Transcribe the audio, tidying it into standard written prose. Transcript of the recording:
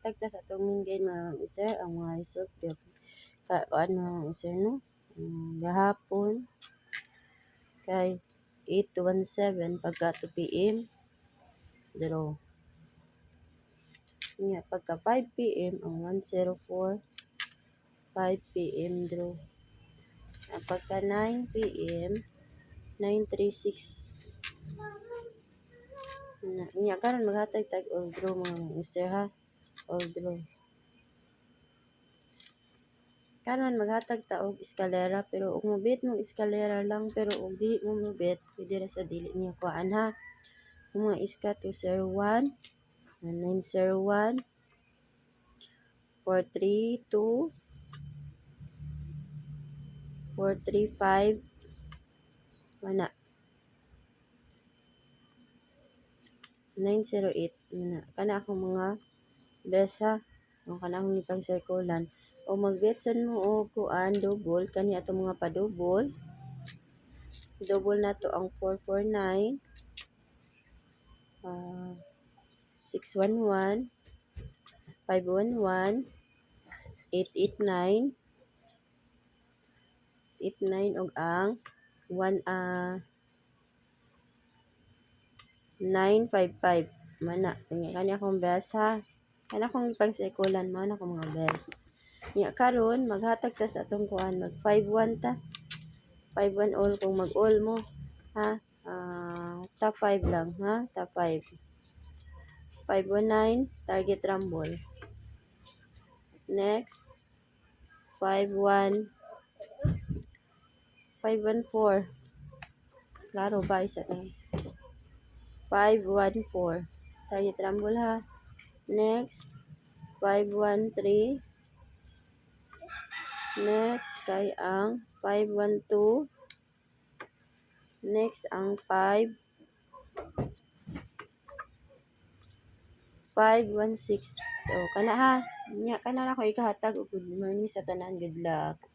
maghatag ta sa atong main gain mga sir ang mga result ano sir no gahapon kay 8 to 17 pagka 2 PM draw nya pagka 5 PM ang 104 5 PM draw pagka 9 PM 936 nya karon maghatag tag all draw mga sir ha all draw karon maghatag ta og eskalera pero ug mobit mong eskalera lang pero ug dili mo mobit pwede ra sa dili niyo kuan ha ang mga iska 201 901 432 435 mana 908 mana kana akong mga besa o kana akong ipang circulan o magbetsan mo og kuan double kani ato mga pa-double na to ang 449 611 511 889 89 og ang 955 mana kani akong best ha kana akong ipang circulan mo na akong mga best nya karon maghatag ta sa atong kuan mag 51 ta 51 all kung mag all mo ha top 5 lang ha top 5 519 target rumble next 51 514 klaro ba isa to 514 target rumble ha next 513 next kay ang 512 next ang 516 so kana ha nya kana na ko ikahatag og good morning sa tanan good luck